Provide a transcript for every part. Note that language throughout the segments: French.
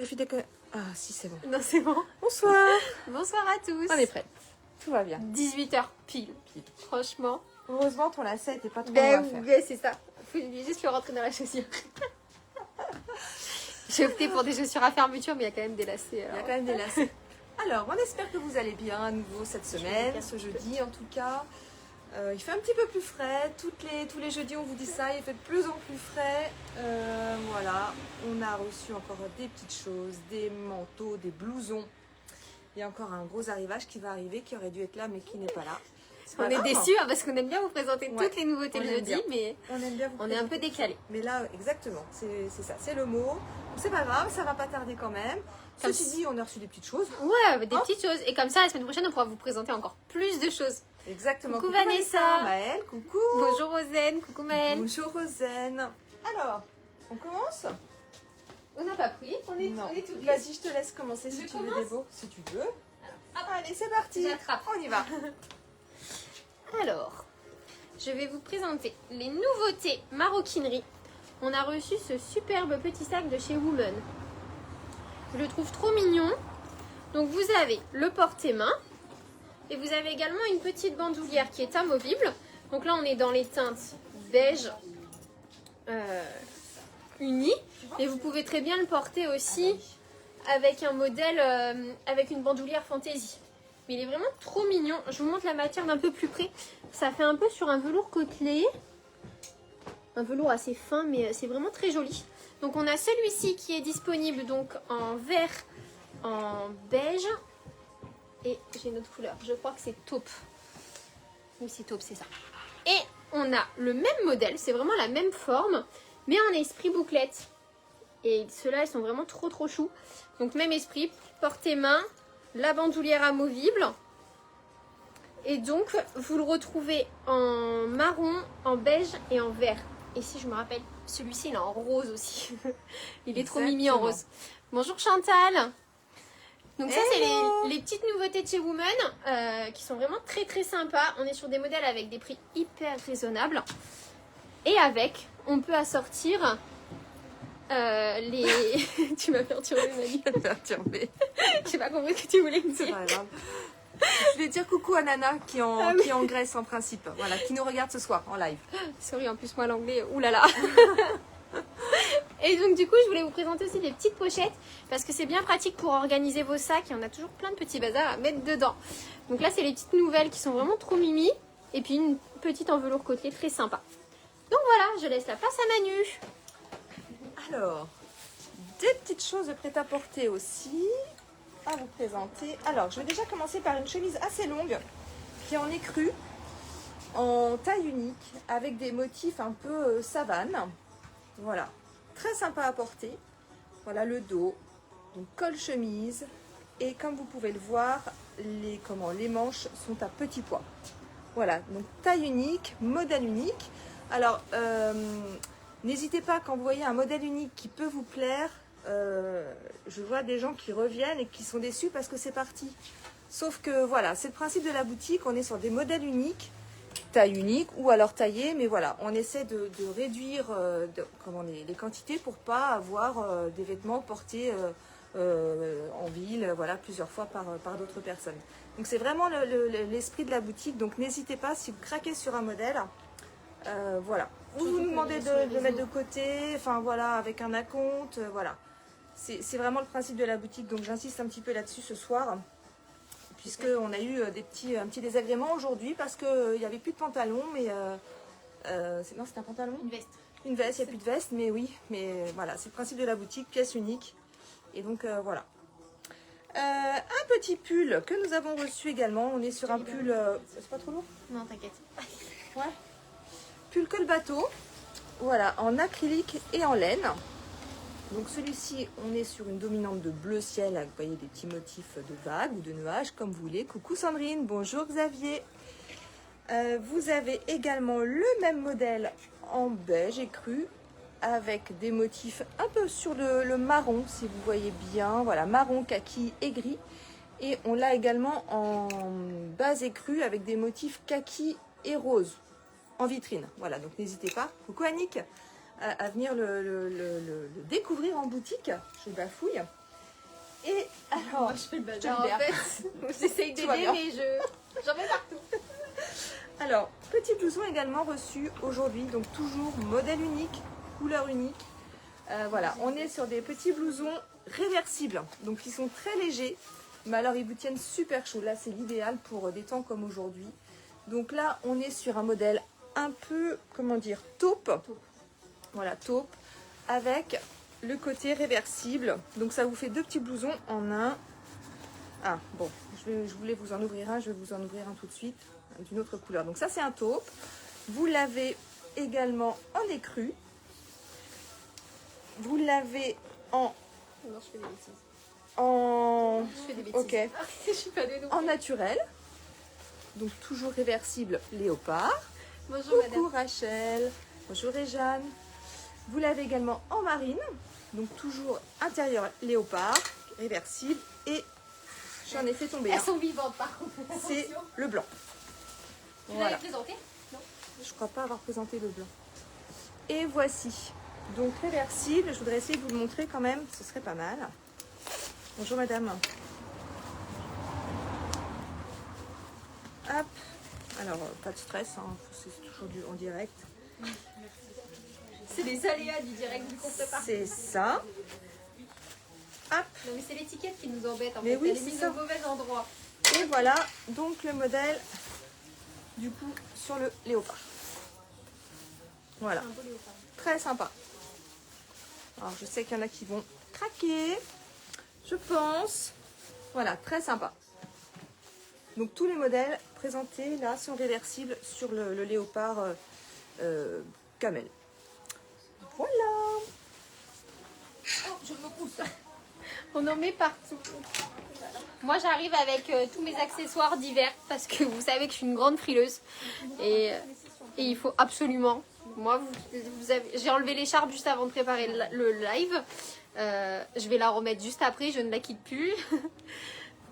Et puis dès que... Ah si, c'est bon. Non, c'est bon. Bonsoir. Bonsoir à tous. On est prête. Tout va bien. 18h pile. Franchement. Heureusement, ton lacet était pas trop long Ben à faire. ouais, c'est ça. Faut juste le rentrer dans la chaussure. J'ai opté pour des chaussures à fermeture, mais il y a quand même des lacets. Il y a quand même des lacets. Alors, on espère que vous allez bien à nouveau cette semaine, ce jeudi en tout cas. Il fait un petit peu plus frais. Tous les jeudis, on vous dit ça. Il fait de plus en plus frais. Voilà. On a reçu encore des petites choses, des manteaux, des blousons. Il y a encore un gros arrivage qui va arriver, qui aurait dû être là, mais qui n'est pas là. On est déçus hein, parce qu'on aime bien vous présenter toutes les nouveautés le jeudi, mais on aime bien vous on est un peu décalé. Mais là, exactement, c'est ça, c'est le mot. C'est pas grave, ça va pas tarder quand même. Ceci dit, on a reçu des petites choses. Ouais, des petites choses. Et comme ça, la semaine prochaine, on pourra vous présenter encore plus de choses. Exactement. Coucou Vanessa. Maëlle, coucou. Bonjour Rosen, coucou Maëlle. Bonjour Rosen. Alors, on commence? On n'a pas pris, on est tout bien. Vas-y, je te laisse commencer si tu veux des beaux. Si tu veux. Allez, c'est parti. J'attrape. On y va. Alors, je vais vous présenter les nouveautés maroquinerie. On a reçu ce superbe petit sac de chez Woman. Je le trouve trop mignon. Donc vous avez le porte-main et vous avez également une petite bandoulière qui est amovible. Donc là on est dans les teintes beige uni. Et vous pouvez très bien le porter aussi avec un modèle, avec une bandoulière fantaisie. Mais il est vraiment trop mignon. Je vous montre la matière d'un peu plus près. Ça fait un peu sur un velours côtelé. Un velours assez fin, mais c'est vraiment très joli. Donc on a celui-ci qui est disponible donc en vert, en beige. Et j'ai une autre couleur. Je crois que c'est taupe. Oui, c'est taupe, c'est ça. Et on a le même modèle. C'est vraiment la même forme, mais en esprit bouclette. Et ceux-là, ils sont vraiment trop trop choux. Donc même esprit, porte-main. La bandoulière amovible. Et donc, vous le retrouvez en marron, en beige et en vert. Et si je me rappelle, celui-ci, il est en rose aussi. Il est trop mimi en rose. Bonjour Chantal. Donc ça, c'est les petites nouveautés de chez Woman qui sont vraiment très très sympas. On est sur des modèles avec des prix hyper raisonnables. Et avec, on peut assortir... les... Tu m'as perturbée, Mani. Je vais perturber. J'ai pas compris ce que tu voulais me dire. Je voulais dire coucou à Nana qui est en Grèce en principe. Voilà, qui nous regarde ce soir en live. Sorry, en plus moi l'anglais, oulala. Et donc du coup, je voulais vous présenter aussi des petites pochettes parce que c'est bien pratique pour organiser vos sacs et on a toujours plein de petits bazars à mettre dedans. Donc là, c'est les petites nouvelles qui sont vraiment trop mimi et puis une petite en velours côtelé très sympa. Donc voilà, je laisse la place à Manu. Alors, des petites choses de prêt-à-porter aussi à vous présenter. Alors, je vais déjà commencer par une chemise assez longue qui en écru, en taille unique, avec des motifs un peu savane. Voilà, très sympa à porter. Voilà le dos, donc col chemise. Et comme vous pouvez le voir, les manches sont à petit pois. Voilà, donc taille unique, modèle unique. Alors, n'hésitez pas, quand vous voyez un modèle unique qui peut vous plaire, je vois des gens qui reviennent et qui sont déçus parce que c'est parti. Sauf que voilà, c'est le principe de la boutique, on est sur des modèles uniques, taille unique ou alors taillés, mais voilà, on essaie de réduire les quantités pour pas avoir des vêtements portés en ville, voilà, plusieurs fois par d'autres personnes. Donc c'est vraiment l'esprit de la boutique, donc n'hésitez pas, si vous craquez sur un modèle, voilà. Ou vous nous demandez de le mettre de côté, enfin voilà, avec un acompte, voilà. C'est vraiment le principe de la boutique, donc j'insiste un petit peu là-dessus ce soir, puisqu'on a eu un petit désagrément aujourd'hui, parce qu'il n'y avait plus de pantalon, mais... non, c'était un pantalon ? Une veste. Une veste, il n'y a plus de veste, mais oui, mais voilà, c'est le principe de la boutique, pièce unique, et donc voilà. Un petit pull que nous avons reçu également, on est sur un pull... c'est pas trop lourd ? Non, t'inquiète. Ouais. Pull col bateau, voilà, en acrylique et en laine. Donc celui-ci, on est sur une dominante de bleu ciel, avec, vous voyez, des petits motifs de vagues ou de nuages, comme vous voulez. Coucou Sandrine, bonjour Xavier. Vous avez également le même modèle en beige écru, avec des motifs un peu sur le marron, si vous voyez bien. Voilà, marron, kaki et gris. Et on l'a également en base écru, avec des motifs kaki et rose. En vitrine, voilà, donc n'hésitez pas, coucou Annick, à venir le découvrir en boutique, je bafouille. Et alors, Moi, je fais le bazar te le en fait. J'essaye Tout va d'aider, bien. mais j'en mets partout. alors, petit blouson également reçu aujourd'hui, donc toujours modèle unique, couleur unique. Voilà, on est sur des petits blousons réversibles, donc ils sont très légers, mais alors ils vous tiennent super chaud. Là, c'est l'idéal pour des temps comme aujourd'hui. Donc là, on est sur un modèle un peu, comment dire, taupe. Voilà, taupe, avec le côté réversible. Donc ça vous fait deux petits blousons en un. Ah, bon, je voulais vous en ouvrir un, je vais vous en ouvrir un tout de suite, d'une autre couleur. Donc ça, c'est un taupe. Vous l'avez également en écru. Vous l'avez Non, je fais des bêtises. en... Je fais des bêtises. Ok. Je suis pas des En naturel. Donc toujours réversible léopard. Bonjour Coucou madame. Rachel. Bonjour Réjeanne. Vous l'avez également en marine. Donc toujours intérieur léopard, réversible. Et j'en ai fait tomber Elles un. sont vivantes par contre. C'est Attention. le blanc. Vous Voilà. l'avez présenté? Non. Je crois pas avoir présenté le blanc. Et voici. Donc réversible. Je voudrais essayer de vous le montrer quand même. Ce serait pas mal. Bonjour madame. Hop. Alors, pas de stress, hein, c'est toujours en direct. C'est les aléas du direct du compte pas. C'est ça. Hop. Non mais c'est l'étiquette qui nous embête en Mais fait. oui, Elle est c'est mise ça. au mauvais endroit. Et voilà, donc le modèle, du coup, sur le léopard. Voilà, Un beau léopard. très sympa. Alors, je sais qu'il y en a qui vont craquer, je pense. Voilà, très sympa. Donc, tous les modèles présentés là sont réversibles sur le léopard camel. Voilà. Oh, je me pousse. On en met partout. Moi j'arrive avec tous mes accessoires d'hiver parce que vous savez que je suis une grande frileuse et il faut absolument. Moi j'ai enlevé l'écharpe juste avant de préparer le live. Je vais la remettre juste après, je ne la quitte plus.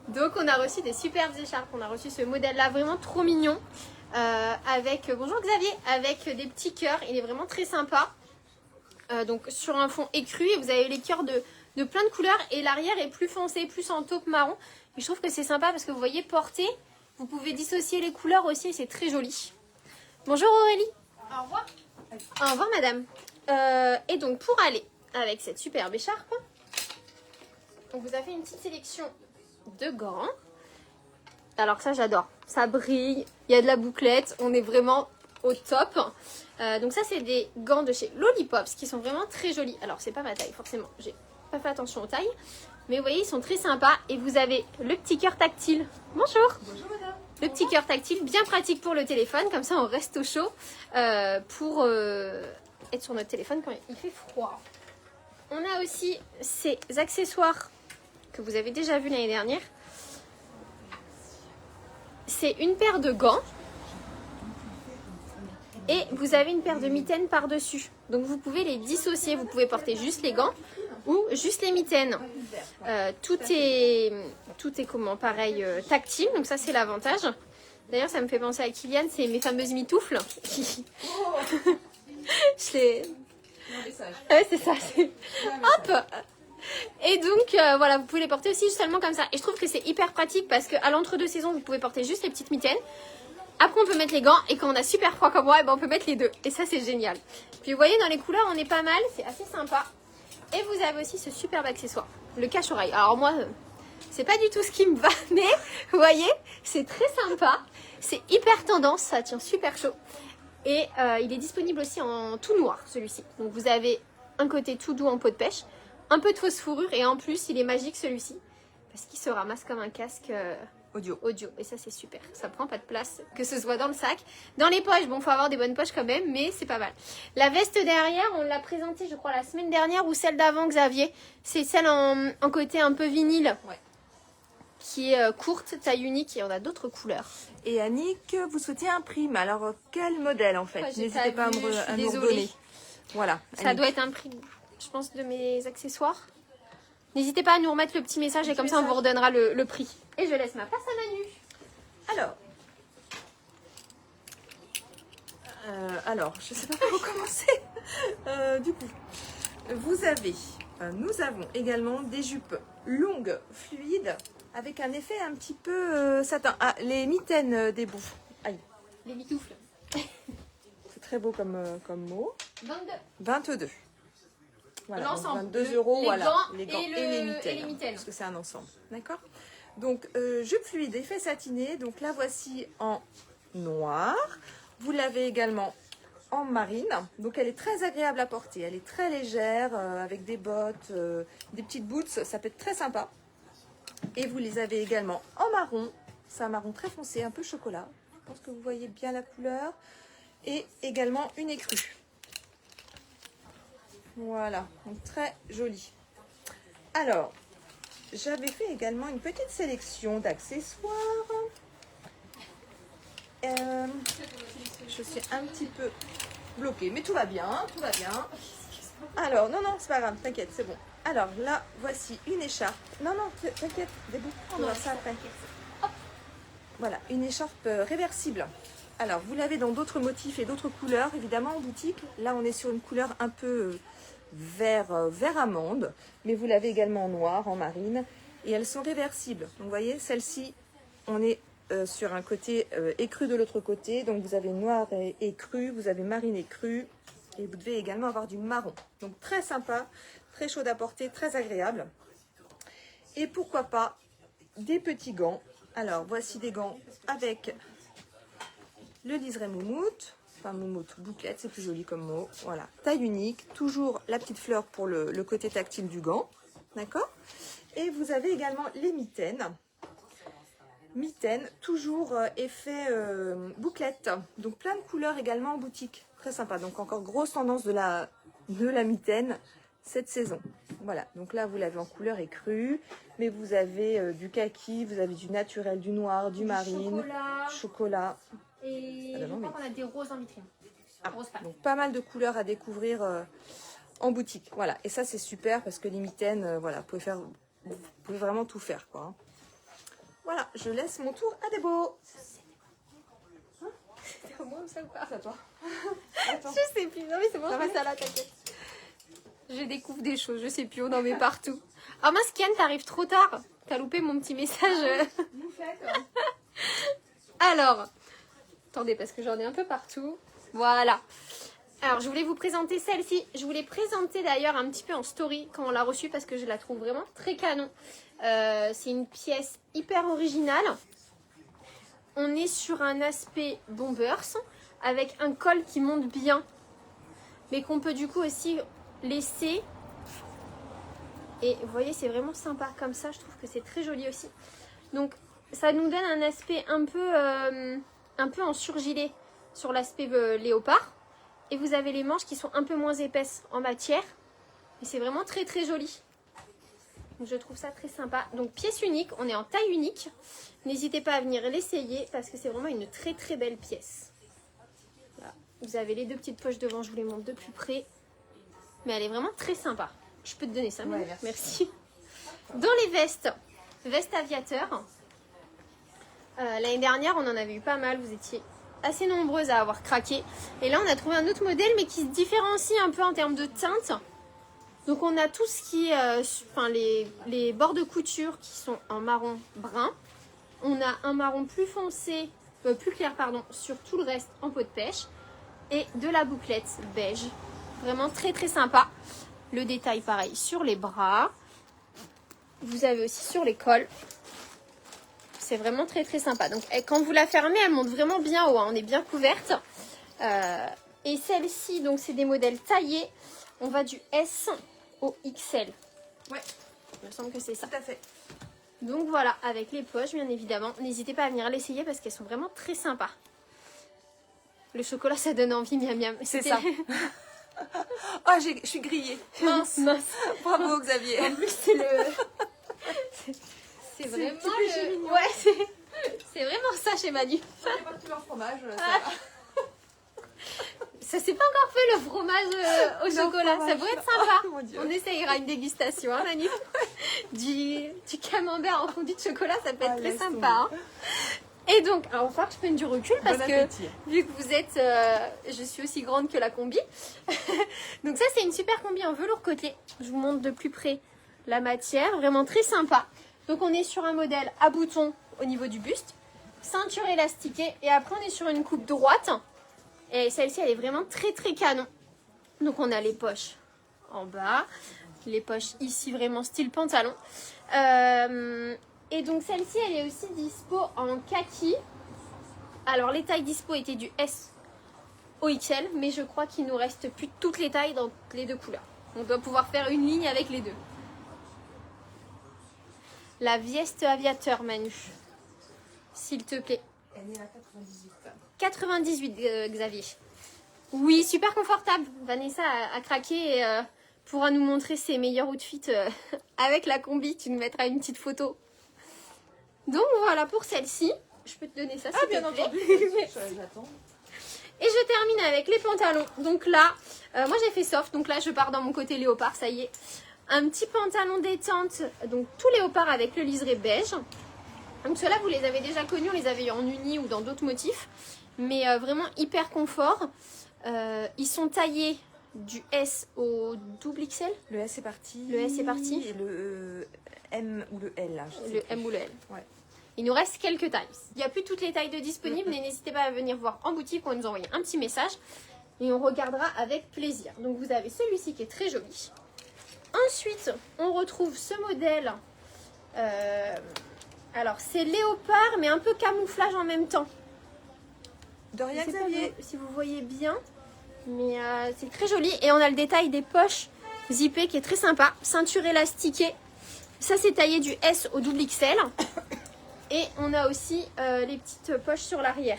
Donc on a reçu des superbes écharpes. On a reçu ce modèle là vraiment trop mignon avec, bonjour Xavier, avec des petits cœurs. Il est vraiment très sympa. Donc sur un fond écru et vous avez les cœurs de plein de couleurs et l'arrière est plus foncé, plus en taupe marron. Et je trouve que c'est sympa parce que vous voyez porter, vous pouvez dissocier les couleurs aussi et c'est très joli. Bonjour Aurélie. Au revoir. Au revoir madame. Et donc pour aller avec cette superbe écharpe, on vous a fait une petite sélection de gants. Alors ça j'adore, ça brille, il y a de la bouclette, on est vraiment au top. Donc ça c'est des gants de chez Lollipops qui sont vraiment très jolis. Alors c'est pas ma taille forcément, j'ai pas fait attention aux tailles. Mais vous voyez ils sont très sympas et vous avez le petit cœur tactile. Bonjour. Bonjour madame. Le petit cœur tactile bien pratique pour le téléphone, comme ça on reste au chaud pour être sur notre téléphone quand il fait froid. On a aussi ces accessoires que vous avez déjà vu l'année dernière. C'est une paire de gants. Et vous avez une paire de mitaines par-dessus. Donc vous pouvez les dissocier. Vous pouvez porter juste les gants ou juste les mitaines. Tout est comment pareil tactile. Donc ça c'est l'avantage. D'ailleurs ça me fait penser à Kylian. C'est mes fameuses mitoufles. Je les... Ouais, c'est ça. Hop. Et donc voilà, vous pouvez les porter aussi seulement comme ça. Et je trouve que c'est hyper pratique parce qu'à l'entre-deux saisons, vous pouvez porter juste les petites mitaines. Après on peut mettre les gants et quand on a super froid comme moi, et ben, on peut mettre les deux. Et ça c'est génial. Puis vous voyez dans les couleurs on est pas mal, c'est assez sympa. Et vous avez aussi ce superbe accessoire, le cache-oreille. Alors moi, c'est pas du tout ce qui me va, mais vous voyez, c'est très sympa. C'est hyper tendance, ça tient super chaud. Et il est disponible aussi en tout noir celui-ci. Donc vous avez un côté tout doux en peau de pêche, un peu de fausse fourrure et en plus il est magique celui-ci. Parce qu'il se ramasse comme un casque... audio. Et ça c'est super, ça prend pas de place, que ce soit dans le sac, dans les poches. Bon, faut avoir des bonnes poches quand même, mais c'est pas mal. La veste derrière, on l'a présentée je crois la semaine dernière ou celle d'avant Xavier. C'est celle en côté un peu vinyle, Ouais. qui est courte, taille unique et on a d'autres couleurs. Et Annick, vous souhaitiez un prime. Alors, quel modèle en fait? Ouais, j'ai N'hésitez pas pas vu, je suis à me désolée. redonner. Voilà. Ça Annick. doit être un prix, je pense, de mes accessoires. N'hésitez pas à nous remettre le petit message et comme ça on vous redonnera le prix. Et je laisse ma place à Manu. Alors, je sais pas par où commencer. Du coup, nous avons également des jupes longue, fluide, avec un effet un petit peu satin. Ah, les mitaines des bouffes. Aïe, Les mitoufles. c'est très beau comme mot. 22. 22. Voilà, donc L'ensemble. 22 €, Les voilà. gants Les gants et et les les mitaines. mitaines. Parce que c'est un ensemble. D'accord. Donc, jupe fluide, effet satiné. Donc, la voici en noir. Vous l'avez également en marine. Donc, elle est très agréable à porter. Elle est très légère, avec des bottes, des petites boots. Ça peut être très sympa. Et vous les avez également en marron. C'est un marron très foncé, un peu chocolat. Je pense que vous voyez bien la couleur. Et également une écrue. Voilà, donc très joli. Alors, j'avais fait également une petite sélection d'accessoires. Je suis un petit peu bloquée, mais tout va bien, tout va bien. Alors, non, c'est pas grave, t'inquiète, c'est bon. Alors là, voici une écharpe. Non, t'inquiète, debout, on va voir ça après. Voilà, une écharpe réversible. Alors, vous l'avez dans d'autres motifs et d'autres couleurs, évidemment, en boutique. Là, on est sur une couleur un peu vert amande, mais vous l'avez également en noir, en marine, et elles sont réversibles. Donc, vous voyez, celle-ci, on est sur un côté écru de l'autre côté. Donc, vous avez noir et cru, vous avez marine et cru, et vous devez également avoir du marron. Donc, très sympa, très chaud à porter, très agréable. Et pourquoi pas des petits gants. Alors, voici des gants avec le liseré moumoute, enfin moumoute, bouclette, c'est plus joli comme mot. Voilà, taille unique, toujours la petite fleur pour le côté tactile du gant, d'accord. Et vous avez également les mitaines. Mitaines, toujours effet bouclette, donc plein de couleurs également en boutique, très sympa. Donc encore grosse tendance de la mitaine cette saison. Voilà, donc là vous l'avez en couleur écrue, mais vous avez du kaki, vous avez du naturel, du noir, du marine, chocolat. Et je crois qu'on a des roses en vitrine. Rose pâle. Donc pas mal de couleurs à découvrir en boutique. Voilà, et ça c'est super parce que les mitaines, voilà, vous pouvez vraiment tout faire, quoi. Hein. Voilà, je laisse mon tour à Débo. C'est à moi ou ça ou pas? C'est à toi. Je sais plus. Non mais c'est bon, je mets ça là, t'inquiète. Je découvre des choses, je sais plus, on en met partout. Ah mince, Kian, t'arrives trop tard. T'as loupé mon petit message. Alors, attendez, parce que j'en ai un peu partout. Voilà. Alors, je voulais vous présenter celle-ci. Je voulais présenter d'ailleurs un petit peu en story quand on l'a reçue parce que je la trouve vraiment très canon. C'est une pièce hyper originale. On est sur un aspect bombers avec un col qui monte bien, mais qu'on peut du coup aussi laisser. Et vous voyez, c'est vraiment sympa comme ça. Je trouve que c'est très joli aussi. Donc, ça nous donne un aspect un peu en surgilet sur l'aspect léopard. Et vous avez les manches qui sont un peu moins épaisses en matière. Et c'est vraiment très très joli. Donc je trouve ça très sympa. Donc pièce unique, on est en taille unique. N'hésitez pas à venir l'essayer parce que c'est vraiment une très très belle pièce. Voilà. Vous avez les deux petites poches devant, je vous les montre de plus près. Mais elle est vraiment très sympa. Je peux te donner ça, ouais, merci. Dans les vestes aviateurs. L'année dernière, on en avait eu pas mal. Vous étiez assez nombreuses à avoir craqué. Et là, on a trouvé un autre modèle, mais qui se différencie un peu en termes de teinte. Donc, on a tout ce qui est... les bords de couture qui sont en marron brun. On a un marron plus foncé, plus clair, pardon, sur tout le reste en peau de pêche. Et de la bouclette beige. Vraiment très, très sympa. Le détail, pareil, sur les bras. Vous avez aussi sur les cols. C'est vraiment très très sympa. Donc quand vous la fermez, elle monte vraiment bien haut. Hein. On est bien couverte. Et celle-ci, donc c'est des modèles taillés. On va du S au XL. Ouais. Il me semble que c'est ça. Tout à fait. Donc voilà, avec les poches bien évidemment. N'hésitez pas à venir l'essayer parce qu'elles sont vraiment très sympas. Le chocolat, ça donne envie, miam miam. C'est ça. Oh, je suis grillée. Mince. Bravo Xavier. En plus, c'est le... C'est vraiment le... Ouais, c'est vraiment ça chez Manu. Ça n'est pas tout leur fromage. Ça s'est pas encore fait le fromage au chocolat. Ça pourrait être sympa. Oh, mon Dieu. On essayera une dégustation, hein, Manu. Du camembert en fondu de chocolat, ça peut être très sympa. Hein. Et donc, alors, il va falloir que je prenne du recul parce que vu que vous êtes, je suis aussi grande que la combi. Donc ça, c'est une super combi en velours côtelé. Je vous montre de plus près la matière, vraiment très sympa. Donc on est sur un modèle à boutons au niveau du buste, ceinture élastiquée et après on est sur une coupe droite. Et celle-ci elle est vraiment très très canon. Donc on a les poches en bas, les poches ici vraiment style pantalon. Et donc celle-ci elle est aussi dispo en kaki. Alors les tailles dispo étaient du S au XL, mais je crois qu'il nous reste plus toutes les tailles dans les deux couleurs. On doit pouvoir faire une ligne avec les deux. La veste aviateur, Manu, s'il te plaît. Elle est à 98. 98, Xavier. Oui, super confortable. Vanessa a craqué et pourra nous montrer ses meilleurs outfits avec la combi. Tu nous mettras une petite photo. Donc voilà pour celle-ci. Je peux te donner ça, s'il te plaît. Bien entendu. J'attends. Et je termine avec les pantalons. Donc là, moi j'ai fait soft. Donc là, je pars dans mon côté léopard, ça y est. Un petit pantalon détente. Donc tout léopard avec le liseré beige. Donc ceux-là, vous les avez déjà connus. On les avait eu en uni ou dans d'autres motifs. Mais vraiment hyper confort. Ils sont taillés du S au double XL. Le S est parti. Le S est parti. Et le M ou le L. Là, Le M ou le L. Ouais. Il nous reste quelques tailles. Il n'y a plus toutes les tailles de disponibles, mais n'hésitez pas à venir voir en boutique ou à nous envoyer un petit message et on regardera avec plaisir. Donc vous avez celui-ci qui est très joli. Ensuite, on retrouve ce modèle. Alors c'est léopard, mais un peu camouflage en même temps. De rien, Xavier. Si vous voyez bien, mais c'est très joli. Et on a le détail des poches zippées qui est très sympa. Ceinture élastiquée. Ça c'est taillé du S au double XL. Et on a aussi les petites poches sur l'arrière.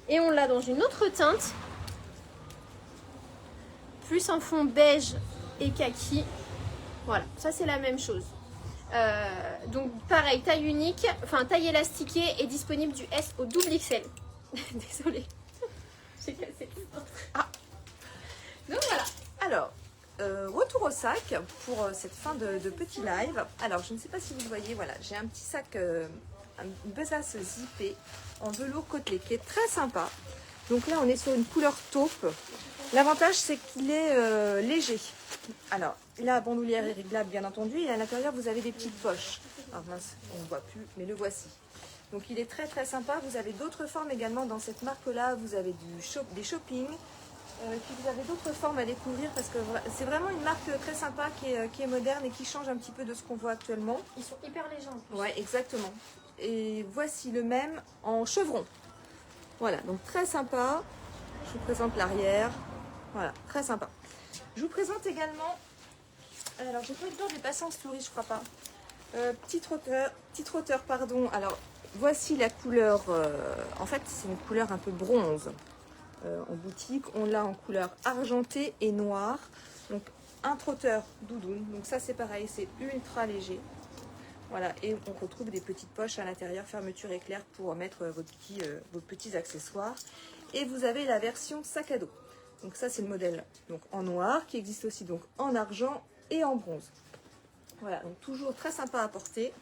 Et on l'a dans une autre teinte. Plus en fond beige et kaki. Voilà, ça c'est la même chose. Donc pareil, taille unique, enfin taille élastiquée et disponible du S au double XL. Désolée. J'ai cassé. Ah. Donc voilà. Alors, retour au sac pour cette fin de petit live. Alors, je ne sais pas si vous le voyez, voilà, j'ai un petit sac, une besace zippée en velours côtelé qui est très sympa. Donc là, on est sur une couleur taupe. L'avantage, c'est qu'il est léger. Alors, la bandoulière est réglable, bien entendu, et à l'intérieur, vous avez des petites poches. Alors mince, on ne voit plus, mais le voici. Donc, il est très très sympa. Vous avez d'autres formes également dans cette marque-là. Vous avez des shopping. Puis vous avez d'autres formes à découvrir parce que c'est vraiment une marque très sympa qui est moderne et qui change un petit peu de ce qu'on voit actuellement. Ils sont hyper légers en plus. Ouais, exactement. Et voici le même en chevron. Voilà, donc très sympa. Je vous présente l'arrière. Voilà, très sympa. Je vous présente également, alors j'ai pas eu le temps de les passer en story, je crois pas. Petit trotteur, pardon. Alors voici la couleur, en fait c'est une couleur un peu bronze. En boutique, on l'a en couleur argentée et noire. Donc un trotteur doudoune. Donc ça c'est pareil, c'est ultra léger. Voilà, et on retrouve des petites poches à l'intérieur, fermeture éclair pour mettre vos petits accessoires. Et vous avez la version sac à dos. Donc ça c'est le modèle donc en noir qui existe aussi donc en argent et en bronze. Voilà, donc toujours très sympa à porter.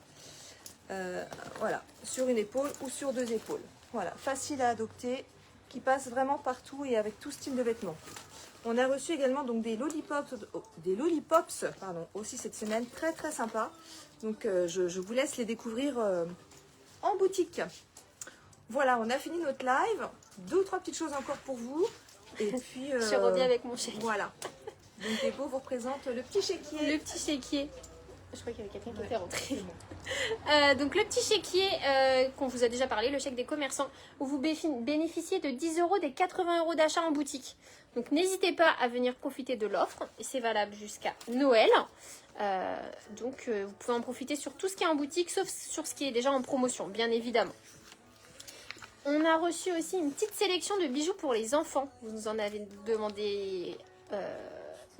Voilà, sur une épaule ou sur deux épaules. Voilà, facile à adopter, qui passe vraiment partout et avec tout style de vêtements. On a reçu également donc des lollipops pardon, aussi cette semaine, très très sympa. Donc je vous laisse les découvrir en boutique. Voilà, on a fini notre live. 2 ou 3 petites choses encore pour vous. Et puis Je reviens avec mon chèque. voilà. Donc Débo vous représente le petit chéquier. Le petit chéquier. Je crois qu'il y avait quelqu'un qui était rentré. C'est bon. Donc le petit chéquier qu'on vous a déjà parlé, le chèque des commerçants, où vous bénéficiez de 10 € des 80 € d'achat en boutique. Donc n'hésitez pas à venir profiter de l'offre et c'est valable jusqu'à Noël. Donc vous pouvez en profiter sur tout ce qui est en boutique, sauf sur ce qui est déjà en promotion, bien évidemment. On a reçu aussi une petite sélection de bijoux pour les enfants. Vous nous en avez demandé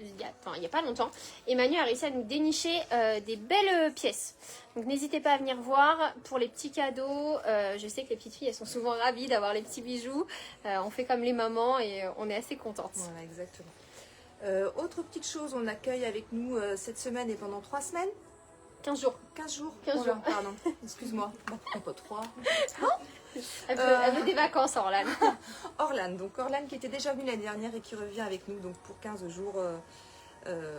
il n'y a pas longtemps. Et Manu a réussi à nous dénicher des belles pièces. Donc n'hésitez pas à venir voir pour les petits cadeaux. Je sais que les petites filles elles sont souvent ravies d'avoir les petits bijoux. On fait comme les mamans et on est assez contentes. Voilà, exactement. Autre petite chose, on accueille avec nous cette semaine et pendant 3 semaines. 15 jours. 15 jours. 15 Voilà, jours. pardon, excuse-moi. Pas 3. Elle veut des vacances, Orlan. Orlan, donc Orlan qui était déjà venue l'année dernière et qui revient avec nous donc pour 15 jours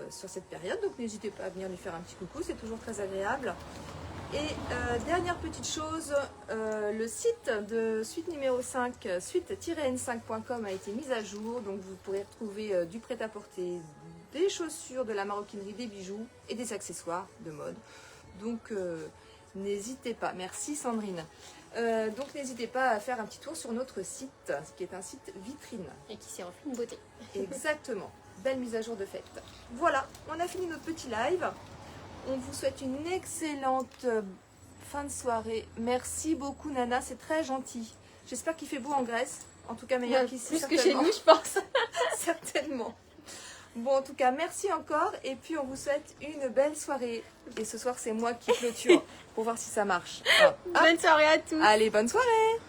sur cette période. Donc n'hésitez pas à venir lui faire un petit coucou, c'est toujours très agréable. Et dernière petite chose, le site de suite numéro 5, suite-n5.com a été mis à jour. Donc vous pourrez retrouver du prêt-à-porter, des chaussures, de la maroquinerie, des bijoux et des accessoires de mode. Donc n'hésitez pas. Merci Sandrine. Donc n'hésitez pas à faire un petit tour sur notre site, qui est un site vitrine. Et qui s'est rempli de beauté. Exactement. Belle mise à jour de fête. Voilà, on a fini notre petit live. On vous souhaite une excellente fin de soirée. Merci beaucoup Nana, c'est très gentil. J'espère qu'il fait beau en Grèce. En tout cas meilleur qu'ici. Plus que chez nous, je pense. Certainement. Bon, en tout cas, merci encore. Et puis, on vous souhaite une belle soirée. Et ce soir, c'est moi qui clôture pour voir si ça marche. Bonne soirée à tous. Allez, bonne soirée.